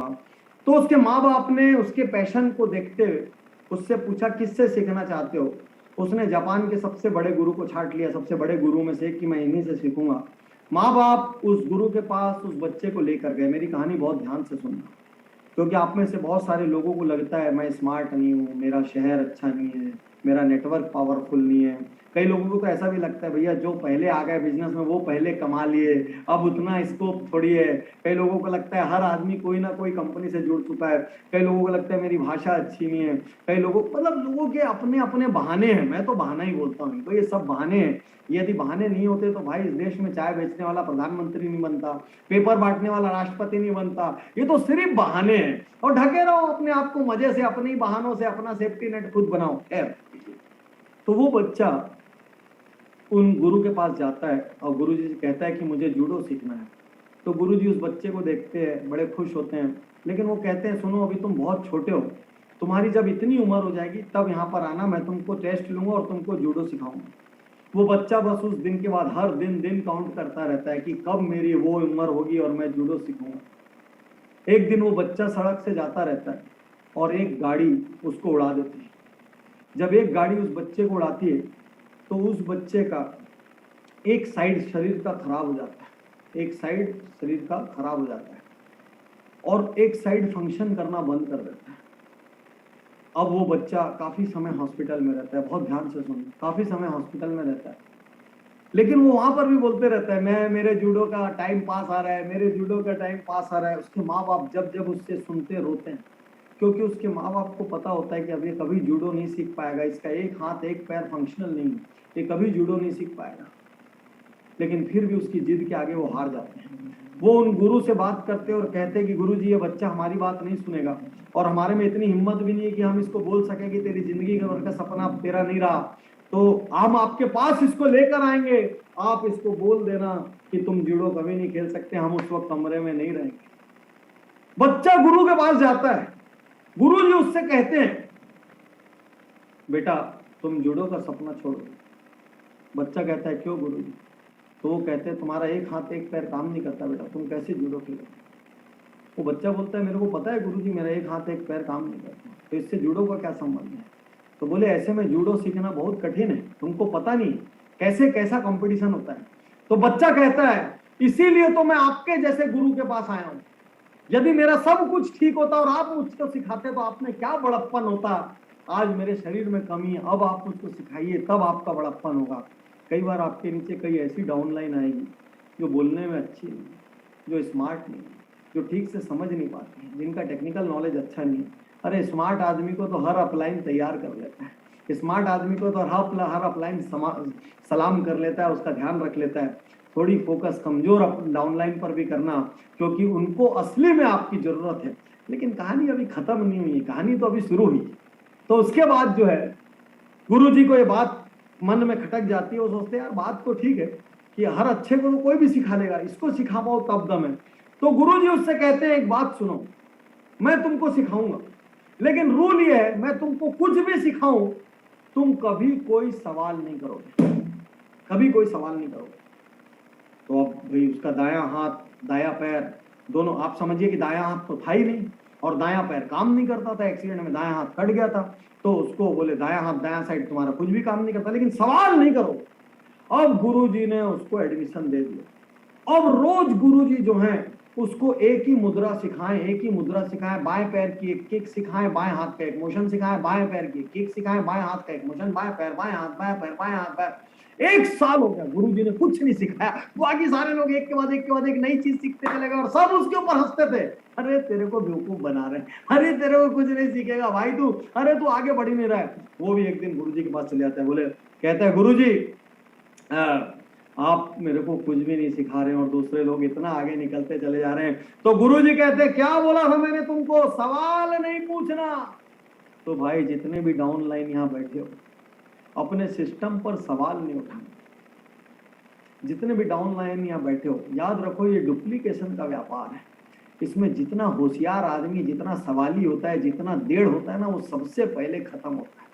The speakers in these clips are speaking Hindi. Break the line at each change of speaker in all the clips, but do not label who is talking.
सिखाऊंगा। तो उसके माँ बाप ने उसके पैशन को देखते हुए उससे पूछा किससे सीखना चाहते हो। उसने जापान के सबसे बड़े गुरु को छांट लिया, सबसे बड़े गुरु में से, कि मैं इन्हीं से सीखूंगा। माँ बाप उस गुरु के पास उस बच्चे को लेकर गए। मेरी कहानी बहुत ध्यान से सुनना, क्योंकि आप में से बहुत सारे लोगों को लगता है मैं स्मार्ट नहीं हूँ, मेरा शहर अच्छा नहीं है, मेरा नेटवर्क पावरफुल नहीं है। कई लोगों को तो ऐसा भी लगता है भैया जो पहले आ गए बिजनेस में वो पहले कमा लिए, अब उतना स्कोप थोड़ी है। कई लोगों को लगता है हर आदमी कोई ना कोई कंपनी से जुड़ चुका है। कई लोगों को लगता है मेरी भाषा अच्छी नहीं है। कई लोगों मतलब लोगों के अपने अपने बहाने हैं। मैं तो बहाना ही बोलता हूँ, तो ये सब बहाने हैं। यदि बहाने नहीं होते तो भाई इस देश में चाय बेचने वाला प्रधानमंत्री नहीं बनता, पेपर बांटने वाला राष्ट्रपति नहीं बनता। ये तो सिर्फ बहाने हैं, और ढके रहो अपने आप को मजे से, अपने ही बहानों से अपना सेफ्टी नेट खुद बनाओ। खैर, तो वो बच्चा उन गुरु के पास जाता है और गुरुजी से कहता है कि मुझे जूडो सीखना है। तो गुरुजी उस बच्चे को देखते हैं, बड़े खुश होते हैं, लेकिन वो कहते हैं सुनो अभी तुम बहुत छोटे हो, तुम्हारी जब इतनी उम्र हो जाएगी तब यहाँ पर आना, मैं तुमको टेस्ट लूंगा और तुमको जूडो सिखाऊंगा। वो बच्चा बस उस दिन के बाद हर दिन दिन काउंट करता रहता है कि कब मेरी वो उम्र होगी और मैं जूडो सीखूंगा। एक दिन वो बच्चा सड़क से जाता रहता है और एक गाड़ी उसको उड़ा देती है। जब एक गाड़ी उस बच्चे को उड़ाती है तो उस बच्चे का एक साइड शरीर का खराब हो जाता है, एक साइड शरीर का खराब हो जाता है और एक साइड फंक्शन करना बंद कर देता है। अब वो बच्चा काफी समय हॉस्पिटल में रहता है। बहुत ध्यान से सुनो, काफी समय हॉस्पिटल में रहता है, लेकिन वो वहां पर भी बोलते रहता है मैं, मेरे जूडो का टाइम पास आ रहा है, मेरे जूडो का टाइम पास आ रहा है। उसके माँ बाप जब जब उससे सुनते रोते हैं, क्योंकि उसके माँ बाप को पता होता है कि अब ये कभी जूडो नहीं सीख पाएगा, इसका एक हाथ एक पैर फंक्शनल नहीं है, ये कभी जूडो नहीं सीख पाएगा। लेकिन फिर भी उसकी जिद के आगे वो हार जाते हैं। वो उन गुरु से बात करते और कहते हैं कि गुरु जी ये बच्चा हमारी बात नहीं सुनेगा और हमारे में इतनी हिम्मत भी नहीं है कि हम इसको बोल सके कि तेरी जिंदगी का सपना तेरा नहीं रहा, तो हम आपके पास इसको लेकर आएंगे, आप इसको बोल देना कि तुम जूडो कभी नहीं खेल सकते, हम उस वक्त कमरे में नहीं रहेंगे। बच्चा गुरु के पास जाता है, गुरु जी उससे कहते हैं बेटा तुम जूडो का सपना छोड़ो। बच्चा कहता है क्यों गुरु जी? तो वो कहते हैं तुम्हारा एक हाथ एक पैर काम नहीं करता बेटा, तुम कैसे जूडो खेलोगे? वो बच्चा बोलता है मेरे को पता है गुरुजी मेरा एक हाथ एक पैर काम नहीं करता, तो इससे जूडो का क्या संबंध है? तो बोले ऐसे में जूडो सीखना बहुत कठिन है, तुमको पता नहीं कैसे कैसा कंपटीशन होता है। तो बच्चा कहता है इसीलिए तो मैं आपके जैसे गुरु के पास आया हूं। यदि मेरा सब कुछ ठीक होता और आप मुझको सिखाते तो आप में क्या बड़प्पन होता। आज मेरे शरीर में कमी है, अब आप मुझको सिखाइए तब आपका बड़प्पन होगा। कई बार आपके नीचे कई ऐसी डाउनलाइन आएगी जो बोलने में अच्छी नहीं, जो स्मार्ट नहीं, जो ठीक से समझ नहीं पाती, जिनका टेक्निकल नॉलेज अच्छा नहीं। अरे स्मार्ट आदमी को तो हर अपलाइन तैयार कर लेता है, स्मार्ट आदमी को तो हर अपलाइन सलाम कर लेता है, उसका ध्यान रख लेता है। थोड़ी फोकस कमजोर डाउनलाइन पर भी करना, क्योंकि उनको असली में आपकी जरूरत है। लेकिन कहानी अभी खत्म नहीं हुई, कहानी तो अभी शुरू हुई। तो उसके बाद जो है गुरुजी को ये बात मन में खटक जाती है। वो सोचते हैं यार बात तो ठीक है कि हर अच्छे को तो कोई भी सिखा लेगा, इसको सिखा पाओ तब दम है। तो गुरुजी उससे कहते हैं एक बात सुनो, मैं तुमको सिखाऊंगा, लेकिन रूल ये है मैं तुमको कुछ भी सिखाऊं तुम कभी कोई सवाल नहीं करोगे, कभी कोई सवाल नहीं करोगे। तो अब भाई उसका दायां हाथ दायां पैर दोनों, आप समझिए कि दायां हाथ तो था ही नहीं और दायां पैर काम नहीं करता था, एक्सीडेंट में दायां हाथ कट गया था। तो उसको बोले दायां हाथ दायां साइड तुम्हारा कुछ भी काम नहीं करता, लेकिन सवाल नहीं करो। अब गुरुजी ने उसको एडमिशन दे दिया। अब रोज गुरुजी जो है उसको एक ही मुद्रा सिखाएं, एक ही मुद्रा सिखाएं, बाएं पैर की एक किक सिखाएं, बाएं हाथ का एक मोशन सिखाएं, बाएं पैर की किक सिखाएं, बाएं हाथ का एक मोशन, बाएं पैर बाएं हाथ बाएं पैर बाएं हाथ बाएं। 1 साल हो गया गुरुजी ने कुछ नहीं सिखाया। बाकी सारे लोग एक के बाद एक के बाद एक नई चीज सीखते चले गए और सब उसके ऊपर हंसते थे, अरे तेरे को बेवकूफ बना रहे, अरे तेरे को कुछ नहीं सीखेगा भाई तू, अरे तू आगे बढ़ ही नहीं रहा है। वो भी एक दिन गुरुजी के पास चले जाता है, बोले कहता है गुरुजी आप मेरे को कुछ भी नहीं सिखा रहे हैं और दूसरे लोग इतना आगे निकलते चले जा रहे हैं। तो गुरुजी कहते हैं क्या बोला था मैंने तुमको, सवाल नहीं पूछना। तो भाई जितने भी डाउन लाइन यहाँ बैठे हो अपने सिस्टम पर सवाल नहीं उठाना। जितने भी डाउन लाइन यहाँ बैठे हो याद रखो ये डुप्लीकेशन का व्यापार है। इसमें जितना होशियार आदमी जितना सवाली होता है, जितना देर होता है ना, वो सबसे पहले खत्म होता है।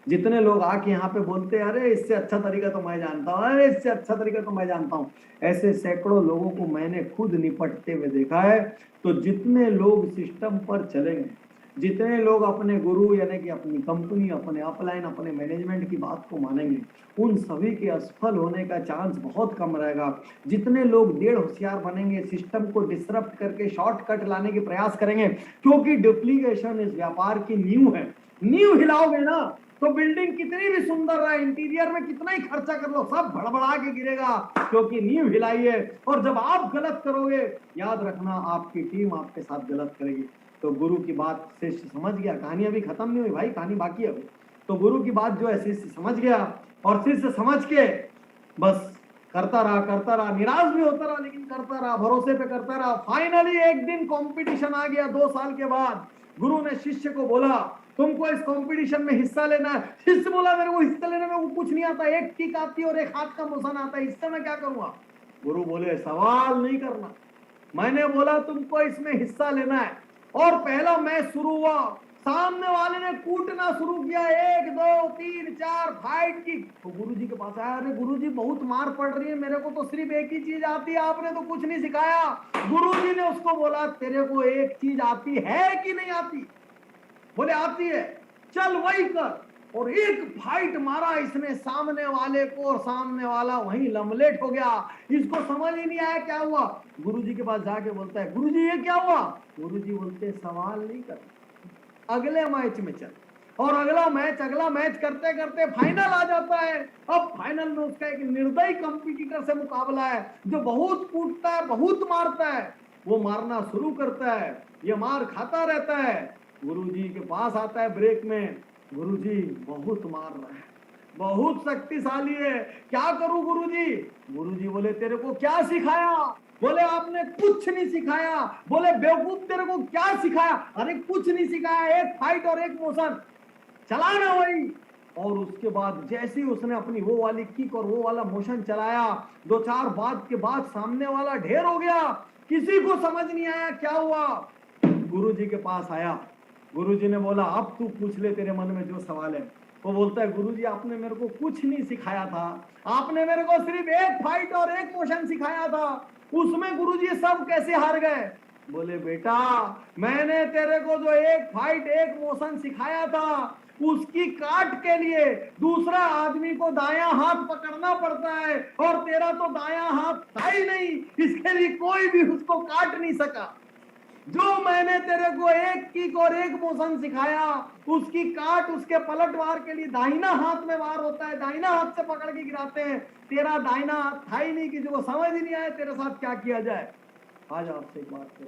जितने लोग आके यहाँ पे बोलते हैं अरे इससे अच्छा तरीका तो मैं जानता हूँ, अरे इससे अच्छा तरीका तो मैं जानता हूँ, ऐसे सैकड़ों लोगों को मैंने खुद निपटते हुए देखा है। तो जितने लोग सिस्टम पर चलेंगे, जितने लोग अपने गुरु यानी कि अपनी कंपनी, अपने अपलाइन, अपने मैनेजमेंट की बात को मानेंगे, उन सभी के असफल होने का चांस बहुत कम रहेगा। जितने लोग डेढ़ होशियार बनेंगे, सिस्टम को डिसरप्ट करके शॉर्टकट लाने के प्रयास करेंगे, क्योंकि डुप्लीकेशन इस व्यापार की नींव है। नींव हिलाओगे ना तो बिल्डिंग कितनी भी सुंदर रहे, इंटीरियर में कितना ही खर्चा कर लो, सब भड़बड़ा के गिरेगा, क्योंकि नींव हिलाई है। और जब आप गलत करोगे, याद रखना आपकी टीम आपके साथ गलत करेगी। तो गुरु की बात शिष्य समझ गया, कहानी अभी खत्म नहीं हुई भाई, कहानी बाकी है। तो गुरु की बात जो है शिष्य समझ गया, और शिष्य समझ के बस करता रहा, निराश भी होता रहा, लेकिन करता रहा, भरोसे पे करता रहा। फाइनली एक दिन कंपटीशन आ गया 2 साल के बाद। गुरु ने शिष्य को बोला तुमको इस कंपटीशन में हिस्सा लेना है। शिष्य बोला मेरे को हिस्सा लेने में वो कुछ नहीं आता, एक किक आती है और एक हाथ का मोशन आता है, इससे मैं क्या करूंगा। गुरु बोले सवाल नहीं करना, मैंने बोला तुमको इसमें हिस्सा लेना है। और पहला मैच शुरू हुआ, सामने वाले ने कूटना शुरू किया, 1 2 3 4 फाइट की। तो गुरुजी के पास आया, अरे गुरुजी बहुत मार पड़ रही है, मेरे को तो सिर्फ एक ही चीज आती है, आपने तो कुछ नहीं सिखाया। गुरुजी ने उसको बोला तेरे को एक चीज आती है कि नहीं आती। बोले आती है, चल वही कर। और एक फाइट मारा इसने सामने वाले को, और सामने वाला वहीं लमलेट हो गया। इसको समझ ही नहीं आया क्या हुआ। गुरुजी के पास जाके बोलता है गुरुजी ये क्या हुआ। गुरुजी बोलते सवाल नहीं कर, अगले मैच में चल। और अगला मैच करते करते फाइनल आ जाता है। अब फाइनल में उसका एक निर्दयी कंपटीटर से मुकाबला है, जो बहुत कूटता है, बहुत मारता है। वो मारना शुरू करता है, ये मार खाता रहता है। गुरुजी के पास आता है ब्रेक में, गुरुजी बहुत मार रहा है, बहुत शक्तिशाली है, क्या करूं गुरुजी। गुरुजी बोले तेरे को क्या सिखाया। बोले आपने कुछ नहीं सिखाया। बोले बेवकूफ तेरे को क्या सिखाया। अरे कुछ नहीं सिखाया, एक फाइट और एक मोशन चलाना वही। और उसके बाद जैसे ही उसने अपनी वो वाली किक और वो वाला मोशन चलाया, 2 4 बात के बाद सामने वाला ढेर हो गया, किसी को समझ नहीं आया क्या हुआ। गुरुजी के पास आया, गुरुजी ने बोला अब तू पूछ ले तेरे मन में जो सवाल है। वो बोलता है गुरुजी आपने मेरे को कुछ नहीं सिखाया था, आपने मेरे को सिर्फ एक फाइट और एक मोशन सिखाया था, उसमें गुरुजी सब कैसे हार गए। बोले बेटा मैंने तेरे को जो एक फाइट एक मोशन सिखाया था, उसकी काट के लिए दूसरा आदमी को दायां हाथ पकड़ना पड़ता है, और तेरा तो दायां हाथ था ही नहीं, इसके लिए कोई भी उसको काट नहीं सका। जो मैंने तेरे को एक किक और एक मोशन सिखाया, उसकी काट उसके पलटवार के लिए दाहिना हाथ में वार होता है, दाहिना हाथ से पकड़ के गिराते हैं। तेरा दाहिना हाथ था ही नहीं, किसी को समझ ही नहीं आया तेरे साथ क्या किया जाए। आज आपसे एक बात है,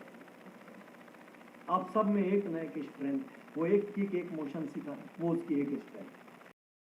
आप सब में एक न एक स्ट्रेंथ है, वो एक किक एक मोशन सिखा, वो उसकी एक स्ट्रेंथ।